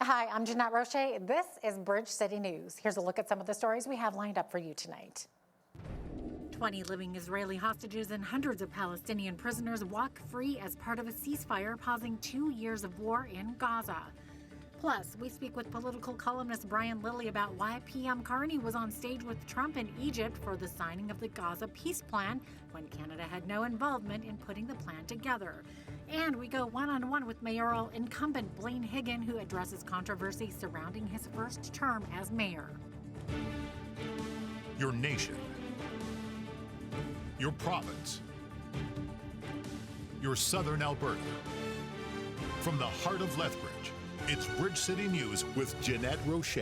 Hi, I'm Jeanette Roche. This is Bridge City News. Here's a look at some of the stories we have lined up for you tonight. 20 living Israeli hostages and hundreds of Palestinian prisoners walk free as part of a ceasefire pausing 2 years of war in Gaza. Plus, we speak with political columnist Brian Lilley about why PM Carney was on stage with Trump in Egypt for the signing of the Gaza peace plan when Canada had no involvement in putting the plan together. And we go one-on-one with mayoral incumbent Blaine Hyggen, who addresses controversy surrounding his first term as mayor. Your nation, your province, your southern Alberta. From the heart of Lethbridge, it's Bridge City News with Jeanette Roche.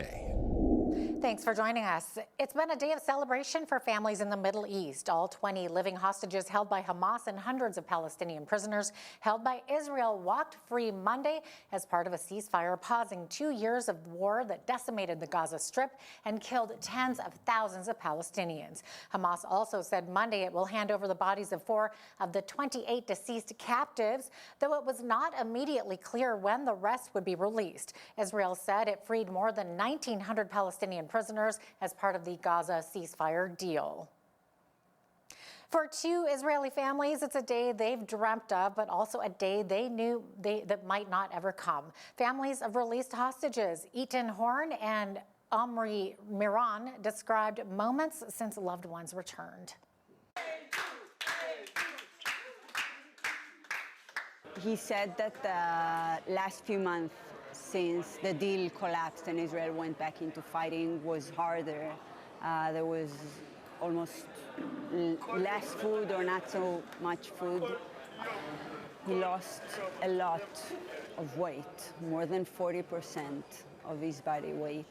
Thanks for joining us. It's been a day of celebration for families in the Middle East. All 20 living hostages held by Hamas and hundreds of Palestinian prisoners held by Israel walked free Monday as part of a ceasefire pausing 2 years of war that decimated the Gaza Strip and killed tens of thousands of Palestinians. Hamas also said Monday it will hand over the bodies of 4 of the 28 deceased captives, though it was not immediately clear when the rest would be released. Israel said it freed more than 1,900 Palestinian prisoners as part of the Gaza ceasefire deal. For 2 Israeli families, it's a day they've dreamt of, but also a day they knew that might not ever come. Families of released hostages, Eaton Horn and Omri Miran, described moments since loved ones returned. He said that the last few months since the deal collapsed and Israel went back into fighting was harder. There was almost less food or not so much food. He lost a lot of weight, more than 40% of his body weight.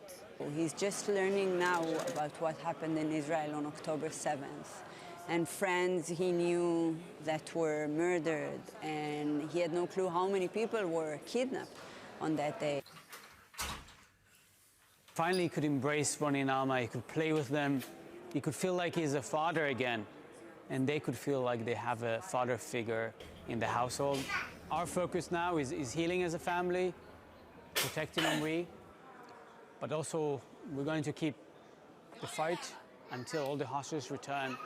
He's just learning now about what happened in Israel on October 7th. And friends he knew that were murdered, and he had no clue how many people were kidnapped on that day. Finally, he could embrace Ronnie and Alma, he could play with them, he could feel like he's a father again, and they could feel like they have a father figure in the household. Our focus now is healing as a family, protecting Omri, but also we're going to keep the fight until all the hostages return.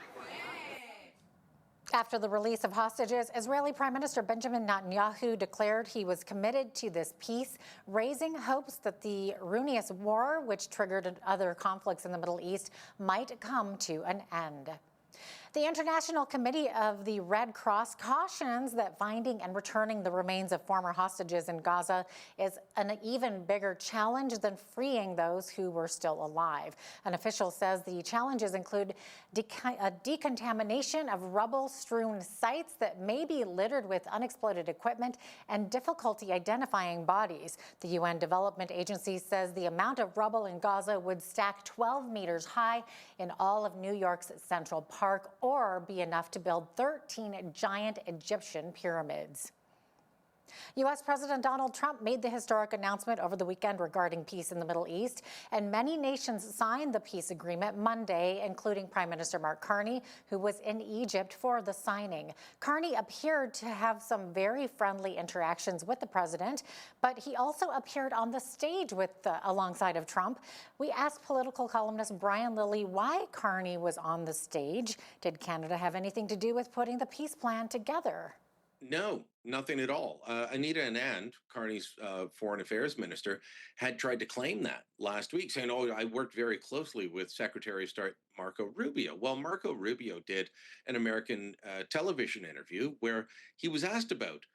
After the release of hostages, Israeli Prime Minister Benjamin Netanyahu declared he was committed to this peace, raising hopes that the ruinous war, which triggered other conflicts in the Middle East, might come to an end. The International Committee of the Red Cross cautions that finding and returning the remains of former hostages in Gaza is an even bigger challenge than freeing those who were still alive. An official says the challenges include decontamination of rubble-strewn sites that may be littered with unexploded equipment and difficulty identifying bodies. The UN Development Agency says the amount of rubble in Gaza would stack 12 meters high in all of New York's Central Park, or be enough to build 13 giant Egyptian pyramids. U.S. President Donald Trump made the historic announcement over the weekend regarding peace in the Middle East, and many nations signed the peace agreement Monday, including Prime Minister Mark Carney, who was in Egypt for the signing. Carney appeared to have some very friendly interactions with the president, but he also appeared on the stage alongside of Trump. We asked political columnist Brian Lilley why Carney was on the stage. Did Canada have anything to do with putting the peace plan together? No, nothing at all. Anita Anand, Carney's foreign affairs minister, had tried to claim that last week, saying, "Oh, I worked very closely with Secretary of State Marco Rubio." Well, Marco Rubio did an American television interview where he was asked about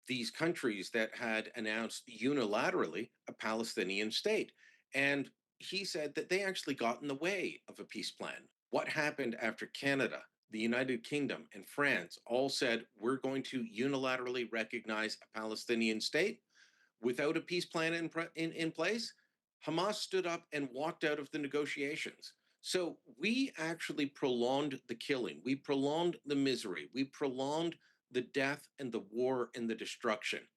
these countries that had announced unilaterally a Palestinian state. And he said that they actually got in the way of a peace plan. What happened after Canada, the United Kingdom, and France all said, we're going to unilaterally recognize a Palestinian state without a peace plan in place? Hamas stood up and walked out of the negotiations. So we actually prolonged the killing. We prolonged the misery. We prolonged the death and the war and the destruction.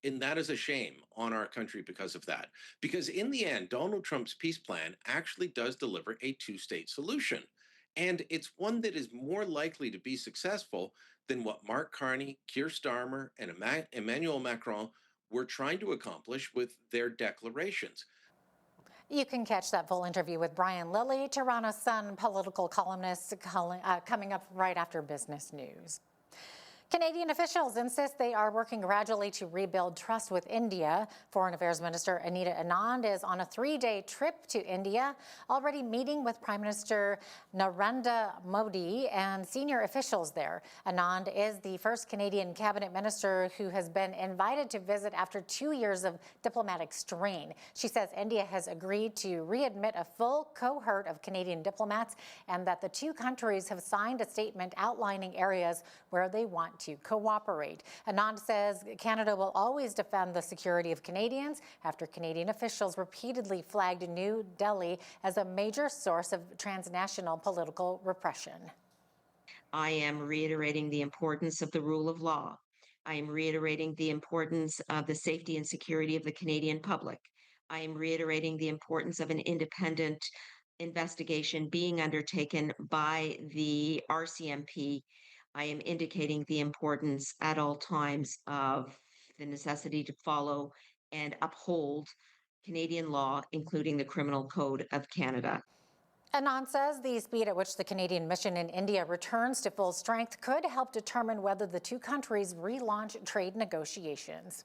And that is a shame on our country because of that. Because in the end, Donald Trump's peace plan actually does deliver a two-state solution. And it's one that is more likely to be successful than what Mark Carney, Keir Starmer, and Emmanuel Macron were trying to accomplish with their declarations. You can catch that full interview with Brian Lilley, Toronto Sun political columnist, coming up right after business news. Canadian officials insist they are working gradually to rebuild trust with India. Foreign Affairs Minister Anita Anand is on a 3-day trip to India, already meeting with Prime Minister Narendra Modi and senior officials there. Anand is the first Canadian cabinet minister who has been invited to visit after 2 years of diplomatic strain. She says India has agreed to readmit a full cohort of Canadian diplomats and that the two countries have signed a statement outlining areas where they want to cooperate. Anand says Canada will always defend the security of Canadians after Canadian officials repeatedly flagged New Delhi as a major source of transnational political repression. I am reiterating the importance of the rule of law. I am reiterating the importance of the safety and security of the Canadian public. I am reiterating the importance of an independent investigation being undertaken by the RCMP. I am indicating the importance at all times of the necessity to follow and uphold Canadian law, including the Criminal Code of Canada. Anand says the speed at which the Canadian mission in India returns to full strength could help determine whether the two countries relaunch trade negotiations.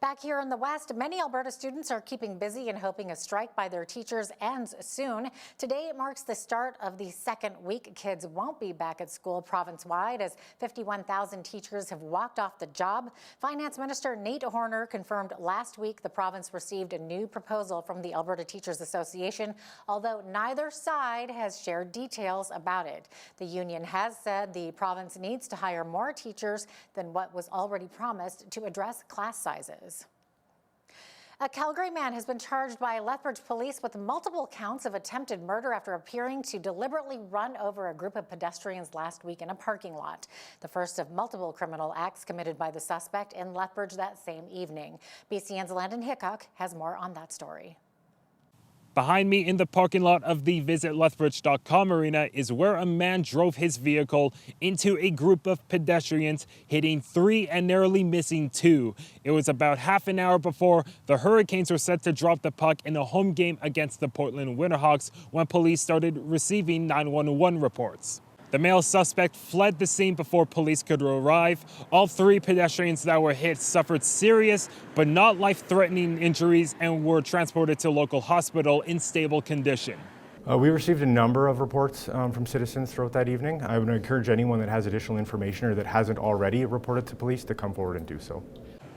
Back here in the West, many Alberta students are keeping busy and hoping a strike by their teachers ends soon. Today marks the start of the second week kids won't be back at school province-wide as 51,000 teachers have walked off the job. Finance Minister Nate Horner confirmed last week the province received a new proposal from the Alberta Teachers Association, although neither side has shared details about it. The union has said the province needs to hire more teachers than what was already promised to address class sizes. A Calgary man has been charged by Lethbridge police with multiple counts of attempted murder after appearing to deliberately run over a group of pedestrians last week in a parking lot. The first of multiple criminal acts committed by the suspect in Lethbridge that same evening. BCN's Landon Hickok has more on that story. Behind me in the parking lot of the visitlethbridge.com arena is where a man drove his vehicle into a group of pedestrians, hitting 3 and narrowly missing 2. It was about half an hour before the Hurricanes were set to drop the puck in a home game against the Portland Winterhawks when police started receiving 911 reports. The male suspect fled the scene before police could arrive. All 3 pedestrians that were hit suffered serious but not life-threatening injuries and were transported to a local hospital in stable condition. We received a number of reports from citizens throughout that evening. I would encourage anyone that has additional information or that hasn't already reported to police to come forward and do so.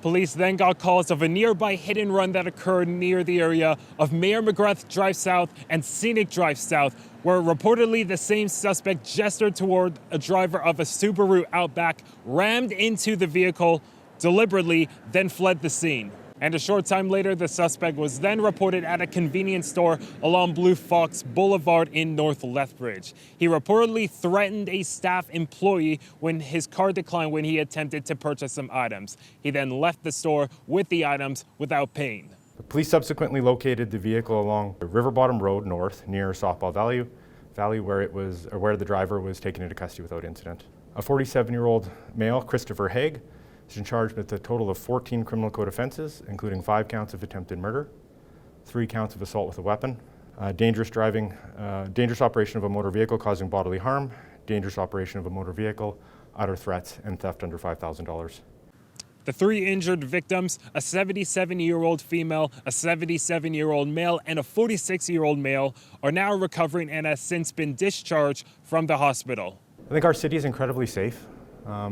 Police then got calls of a nearby hit and run that occurred near the area of Mayor McGrath Drive South and Scenic Drive South, where reportedly the same suspect gestured toward a driver of a Subaru Outback, rammed into the vehicle deliberately, then fled the scene. And a short time later, the suspect was then reported at a convenience store along Blue Fox Boulevard in North Lethbridge. He reportedly threatened a staff employee when his car declined when he attempted to purchase some items. He then left the store with the items without paying. The police subsequently located the vehicle along River Bottom Road North near Softball Valley where the driver was taken into custody without incident. A 47-year-old male, Christopher Haig, is in charge with a total of 14 criminal code offenses, including 5 counts of attempted murder, 3 counts of assault with a weapon, dangerous driving, dangerous operation of a motor vehicle causing bodily harm, dangerous operation of a motor vehicle, utter threats, and theft under $5,000. The 3 injured victims, a 77-year-old female, a 77-year-old male, and a 46-year-old male, are now recovering and have since been discharged from the hospital. I think our city is incredibly safe.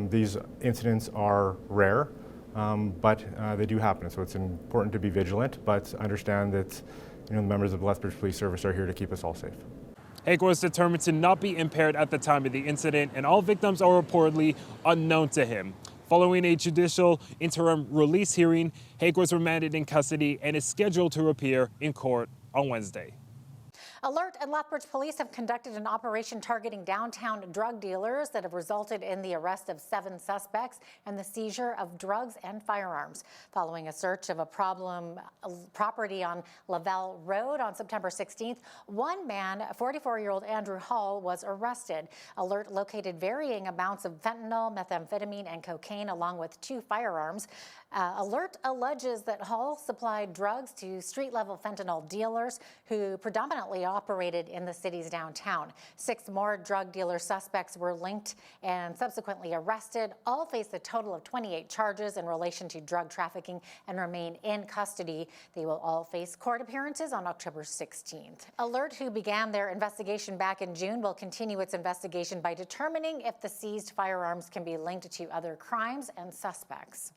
These incidents are rare, but they do happen. So it's important to be vigilant, but understand that the members of the Lethbridge Police Service are here to keep us all safe. Haig was determined to not be impaired at the time of the incident, and all victims are reportedly unknown to him. Following a judicial interim release hearing, Haig was remanded in custody and is scheduled to appear in court on Wednesday. Alert and Lethbridge police have conducted an operation targeting downtown drug dealers that have resulted in the arrest of 7 suspects and the seizure of drugs and firearms. Following a search of a problem property on Lavelle Road on September 16th, one man, 44-year-old Andrew Hall, was arrested. Alert located varying amounts of fentanyl, methamphetamine, and cocaine, along with 2 firearms. Alert alleges that Hall supplied drugs to street-level fentanyl dealers who predominantly operated in the city's downtown. 6 more drug dealer suspects were linked and subsequently arrested. All face a total of 28 charges in relation to drug trafficking and remain in custody. They will all face court appearances on October 16th. Alert, who began their investigation back in June, will continue its investigation by determining if the seized firearms can be linked to other crimes and suspects.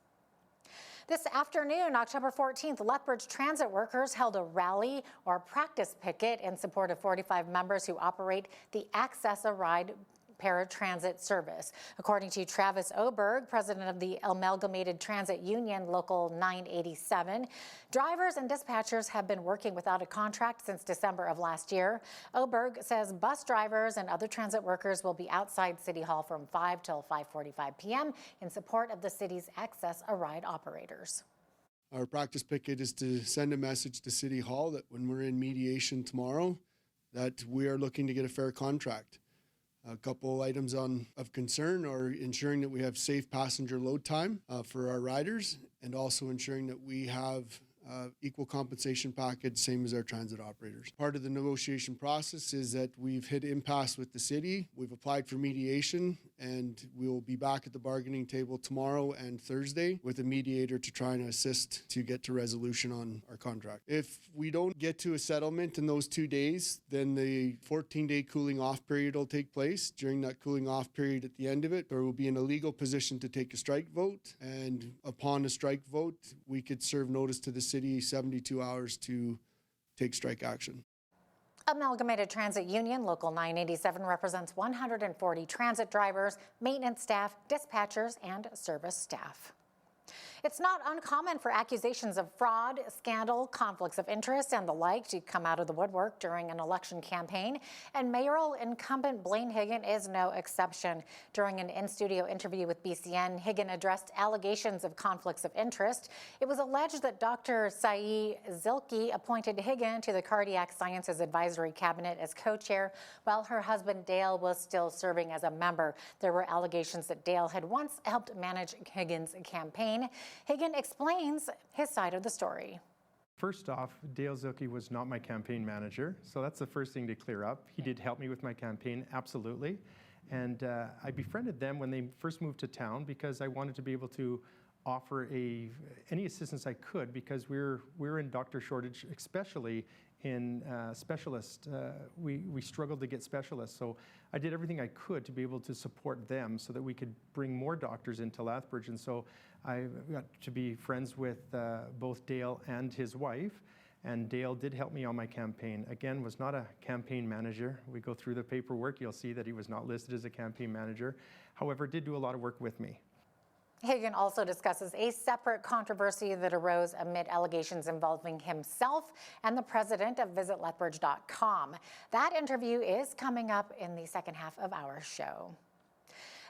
This afternoon, October 14th, Lethbridge transit workers held a rally or practice picket in support of 45 members who operate the Access a Ride paratransit service. According to Travis Oberg, president of the Amalgamated Transit Union, Local 987, drivers and dispatchers have been working without a contract since December of last year. Oberg says bus drivers and other transit workers will be outside City Hall from 5 till 5:45 p.m. in support of the city's Access a Ride operators. Our practice picket is to send a message to City Hall that when we're in mediation tomorrow, that we are looking to get a fair contract. A couple items of concern are ensuring that we have safe passenger load time for our riders, and also ensuring that we have equal compensation package, same as our transit operators. Part of the negotiation process is that we've hit impasse with the city. We've applied for mediation, and we'll be back at the bargaining table tomorrow and Thursday with a mediator to try and assist to get to resolution on our contract. If we don't get to a settlement in those 2 days, then the 14-day cooling off period will take place. During that cooling off period, at the end of it, there will be an illegal position to take a strike vote, and upon a strike vote, we could serve notice to the city 72 hours to take strike action. Amalgamated Transit Union, Local 987, represents 140 transit drivers, maintenance staff, dispatchers, and service staff. It's not uncommon for accusations of fraud, scandal, conflicts of interest, and the like to come out of the woodwork during an election campaign, and mayoral incumbent Blaine Hyggen is no exception. During an in-studio interview with BCN, Hyggen addressed allegations of conflicts of interest. It was alleged that Dr. Saee Zilke appointed Hyggen to the Cardiac Sciences Advisory Cabinet as co-chair, while her husband Dale was still serving as a member. There were allegations that Dale had once helped manage Hyggen's campaign. Hyggen explains his side of the story. First off, Dale Zilke was not my campaign manager, so that's the first thing to clear up. He did help me with my campaign, absolutely. And I befriended them when they first moved to town because I wanted to be able to offer any assistance I could, because we're in doctor shortage, especially in specialists. We struggled to get specialists, so I did everything I could to be able to support them so that we could bring more doctors into Lethbridge. And so I got to be friends with both Dale and his wife, and Dale did help me on my campaign. Again, was not a campaign manager. We go through the paperwork, you'll see that he was not listed as a campaign manager. However, did do a lot of work with me. Hyggen also discusses a separate controversy that arose amid allegations involving himself and the president of visitlethbridge.com. That interview is coming up in the second half of our show.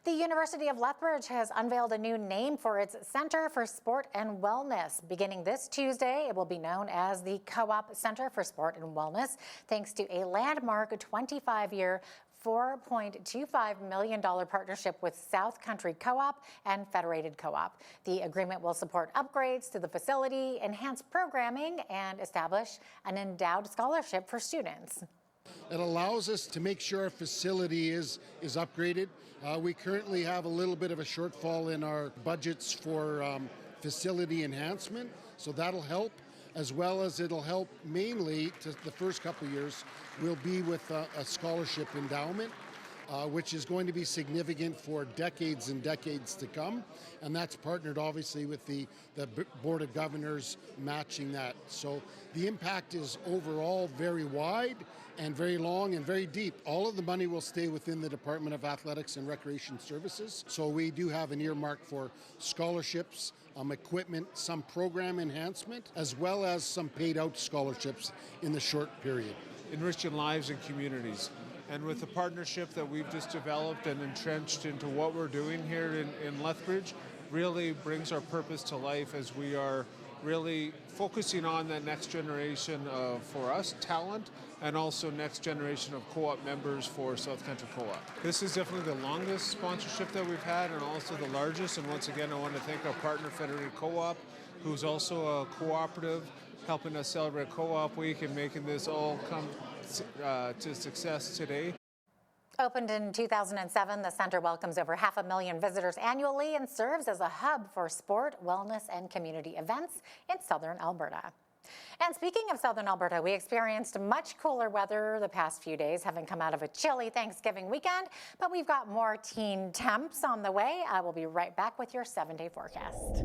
The University of Lethbridge has unveiled a new name for its Center for Sport and Wellness. Beginning this Tuesday, it will be known as the Co-op Center for Sport and Wellness, thanks to a landmark 25-year $4.25 million partnership with South Country Co-op and Federated Co-op. The agreement will support upgrades to the facility, enhance programming, and establish an endowed scholarship for students. It allows us to make sure our facility is upgraded. We currently have a little bit of a shortfall in our budgets for facility enhancement, so that'll help, as well as it'll help mainly to the first couple of years will be with a scholarship endowment, which is going to be significant for decades and decades to come, and that's partnered obviously with the Board of Governors matching that. So the impact is overall very wide and very long and very deep. All of the money will stay within the Department of Athletics and Recreation Services. So we do have an earmark for scholarships, equipment, some program enhancement, as well as some paid out scholarships in the short period. Enriching lives and communities. And with the partnership that we've just developed and entrenched into what we're doing here in Lethbridge, really brings our purpose to life as we are really focusing on the next generation of, for us, talent, and also next generation of co-op members for South Country Co-op. This is definitely the longest sponsorship that we've had and also the largest. And once again, I want to thank our partner, Federated Co-op, who's also a cooperative, helping us celebrate Co-op Week and making this all come to success today. Opened in 2007, the center welcomes over 500,000 visitors annually and serves as a hub for sport, wellness, and community events in southern Alberta. And speaking of southern Alberta, we experienced much cooler weather the past few days, having come out of a chilly Thanksgiving weekend, but we've got more teen temps on the way. I will be right back with your 7-day forecast.